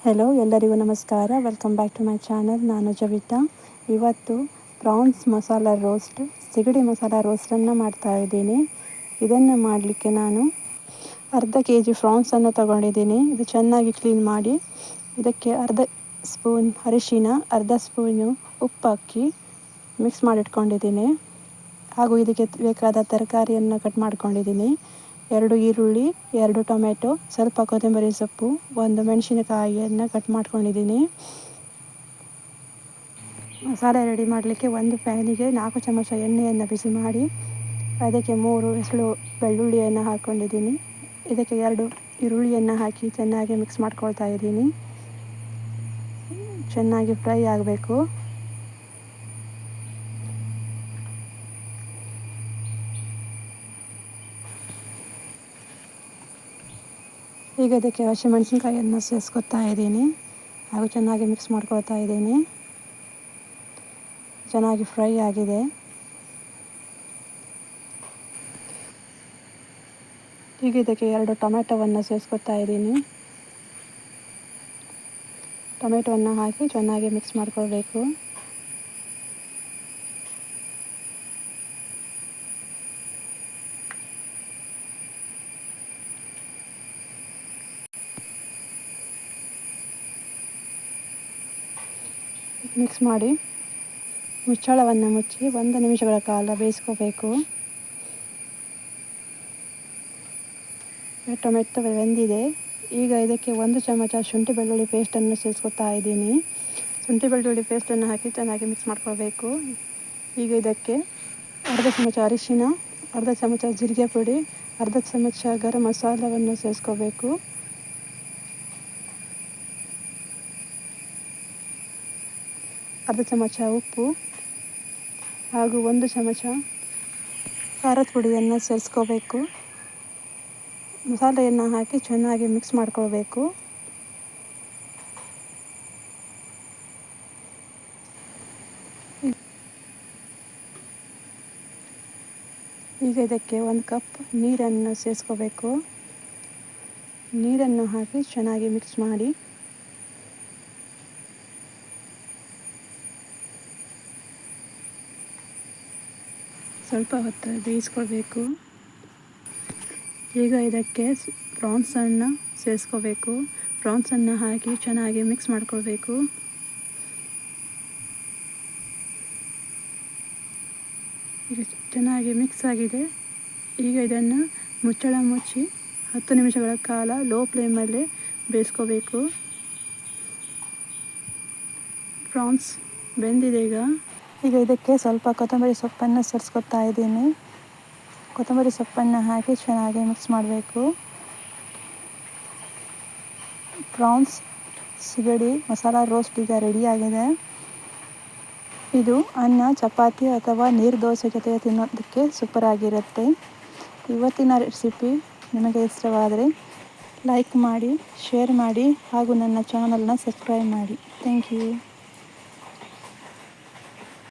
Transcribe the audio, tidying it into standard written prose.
Hello, ಎಲ್ಲರಿಗೂ ನಮಸ್ಕಾರ. Welcome back to my channel. ನಾನು ಜವಿತಾ. ಇವತ್ತು ಪ್ರಾನ್ಸ್ ಮಸಾಲ ರೋಸ್ಟ್, ಸಿಗಡಿ ಮಸಾಲ ರೋಸ್ಟನ್ನು ಮಾಡ್ತಾ ಇದ್ದೀನಿ. ಇದನ್ನು ಮಾಡಲಿಕ್ಕೆ ನಾನು ಅರ್ಧ kg ಪ್ರಾನ್ಸನ್ನು ತಗೊಂಡಿದ್ದೀನಿ. ಇದು ಚೆನ್ನಾಗಿ ಕ್ಲೀನ್ ಮಾಡಿ ಇದಕ್ಕೆ ಅರ್ಧ ಸ್ಪೂನ್ ಅರಿಶಿನ, ಅರ್ಧ ಸ್ಪೂನು ಉಪ್ಪು ಹಾಕಿ ಮಿಕ್ಸ್ ಮಾಡಿಟ್ಕೊಂಡಿದ್ದೀನಿ. ಹಾಗೂ ಇದಕ್ಕೆ ಬೇಕಾದ ತರಕಾರಿಯನ್ನು ಕಟ್ ಮಾಡ್ಕೊಂಡಿದ್ದೀನಿ. 2 ಈರುಳ್ಳಿ, 2 ಟೊಮೆಟೊ, ಸ್ವಲ್ಪ ಕೊತ್ತಂಬರಿ ಸೊಪ್ಪು, 1 ಮೆಣಸಿನಕಾಯಿಯನ್ನು ಕಟ್ ಮಾಡ್ಕೊಂಡಿದ್ದೀನಿ. ಮಸಾಲೆ ರೆಡಿ ಮಾಡಲಿಕ್ಕೆ ಒಂದು ಪ್ಯಾನಿಗೆ 4 ಚಮಚ ಎಣ್ಣೆಯನ್ನು ಬಿಸಿ ಮಾಡಿ ಅದಕ್ಕೆ 3 ಎಸಳು ಬೆಳ್ಳುಳ್ಳಿಯನ್ನು ಹಾಕ್ಕೊಂಡಿದ್ದೀನಿ. ಇದಕ್ಕೆ 2 ಈರುಳ್ಳಿಯನ್ನು ಹಾಕಿ ಚೆನ್ನಾಗಿ ಮಿಕ್ಸ್ ಮಾಡ್ಕೊಳ್ತಾ ಇದ್ದೀನಿ. ಚೆನ್ನಾಗಿ ಫ್ರೈ ಆಗಬೇಕು. ಈಗ ಇದಕ್ಕೆ ಹಸಿಮೆಣಸಿನಕಾಯಿಯನ್ನು ಸೇರಿಸ್ಕೊತಾ ಇದ್ದೀನಿ ಹಾಗೂ ಚೆನ್ನಾಗಿ ಮಿಕ್ಸ್ ಮಾಡ್ಕೊಳ್ತಾ ಇದ್ದೀನಿ. ಚೆನ್ನಾಗಿ ಫ್ರೈ ಆಗಿದೆ. ಈಗ ಇದಕ್ಕೆ 2 ಟೊಮೆಟೊವನ್ನು ಸೇರಿಸ್ಕೊತಾ ಇದ್ದೀನಿ. ಟೊಮೆಟೊವನ್ನು ಹಾಕಿ ಚೆನ್ನಾಗಿ ಮಿಕ್ಸ್ ಮಾಡ್ಕೊಳ್ಬೇಕು. ಮಿಕ್ಸ್ ಮಾಡಿ ಮುಚ್ಚಳವನ್ನು ಮುಚ್ಚಿ 1 ನಿಮಿಷಗಳ ಕಾಲ ಬೇಯಿಸ್ಕೋಬೇಕು. ಟೊಮೆಟೊ ಬೆಂದಿದೆ. ಈಗ ಇದಕ್ಕೆ 1 ಚಮಚ ಶುಂಠಿ ಬೆಳ್ಳುಳ್ಳಿ ಪೇಸ್ಟನ್ನು ಸೇರಿಸ್ಕೊತಾ ಇದ್ದೀನಿ. ಶುಂಠಿ ಬೆಳ್ಳುಳ್ಳಿ ಪೇಸ್ಟನ್ನು ಹಾಕಿ ಚೆನ್ನಾಗಿ ಮಿಕ್ಸ್ ಮಾಡ್ಕೊಳ್ಬೇಕು. ಈಗ ಇದಕ್ಕೆ ಅರ್ಧ ಚಮಚ ಅರಿಶಿನ, ಅರ್ಧ ಚಮಚ ಜೀರಿಗೆ ಪುಡಿ, ಅರ್ಧ ಚಮಚ ಗರಂ ಮಸಾಲವನ್ನು ಸೇರಿಸ್ಕೋಬೇಕು. ಅರ್ಧ ಚಮಚ ಉಪ್ಪು ಹಾಗೂ 1 ಚಮಚ ಖಾರದ ಪುಡಿಯನ್ನು ಸೇರಿಸ್ಕೋಬೇಕು. ಮಸಾಲೆಯನ್ನು ಹಾಕಿ ಚೆನ್ನಾಗಿ ಮಿಕ್ಸ್ ಮಾಡ್ಕೊಳ್ಬೇಕು. ಈಗ ಇದಕ್ಕೆ 1 ಕಪ್ ನೀರನ್ನು ಸೇರಿಸ್ಕೋಬೇಕು. ನೀರನ್ನು ಹಾಕಿ ಚೆನ್ನಾಗಿ ಮಿಕ್ಸ್ ಮಾಡಿ ಸ್ವಲ್ಪ ಹೊತ್ತು ಬೇಯಿಸ್ಕೊಳ್ಬೇಕು. ಈಗ ಇದಕ್ಕೆ ಪ್ರಾನ್ಸನ್ನು ಸೇರಿಸ್ಕೋಬೇಕು. ಪ್ರಾನ್ಸನ್ನು ಹಾಕಿ ಚೆನ್ನಾಗಿ ಮಿಕ್ಸ್ ಮಾಡ್ಕೊಳ್ಬೇಕು. ಈಗ ಚೆನ್ನಾಗಿ ಮಿಕ್ಸ್ ಆಗಿದೆ. ಈಗ ಇದನ್ನು ಮುಚ್ಚಳ ಮುಚ್ಚಿ 10 ನಿಮಿಷಗಳ ಕಾಲ ಲೋ ಫ್ಲೇಮಲ್ಲಿ ಬೇಯಿಸ್ಕೋಬೇಕು. ಪ್ರಾನ್ಸ್ ಬೆಂದಿದೆ. ಈಗ ಇದಕ್ಕೆ ಸ್ವಲ್ಪ ಕೊತ್ತಂಬರಿ ಸೊಪ್ಪನ್ನು ಸೇರಿಸ್ಕೊತಾ ಇದ್ದೀನಿ. ಕೊತ್ತಂಬರಿ ಸೊಪ್ಪನ್ನು ಹಾಕಿ ಚೆನ್ನಾಗಿ ಮಿಕ್ಸ್ ಮಾಡಬೇಕು. ಪ್ರಾನ್ಸ್ ಸಿಗಡಿ ಮಸಾಲ ರೋಸ್ಟ್ ಈಗ ರೆಡಿಯಾಗಿದೆ. ಇದು ಅನ್ನ, ಚಪಾತಿ ಅಥವಾ ನೀರು ದೋಸೆ ಜೊತೆ ತಿನ್ನೋದಕ್ಕೆ ಸೂಪರ್ ಆಗಿರುತ್ತೆ. ಇವತ್ತಿನ ರೆಸಿಪಿ ನಿಮಗೆ ಇಷ್ಟವಾದರೆ ಲೈಕ್ ಮಾಡಿ, ಶೇರ್ ಮಾಡಿ ಹಾಗೂ ನನ್ನ ಚಾನಲ್ನ ಸಬ್ಸ್ಕ್ರೈಬ್ ಮಾಡಿ. Thank you.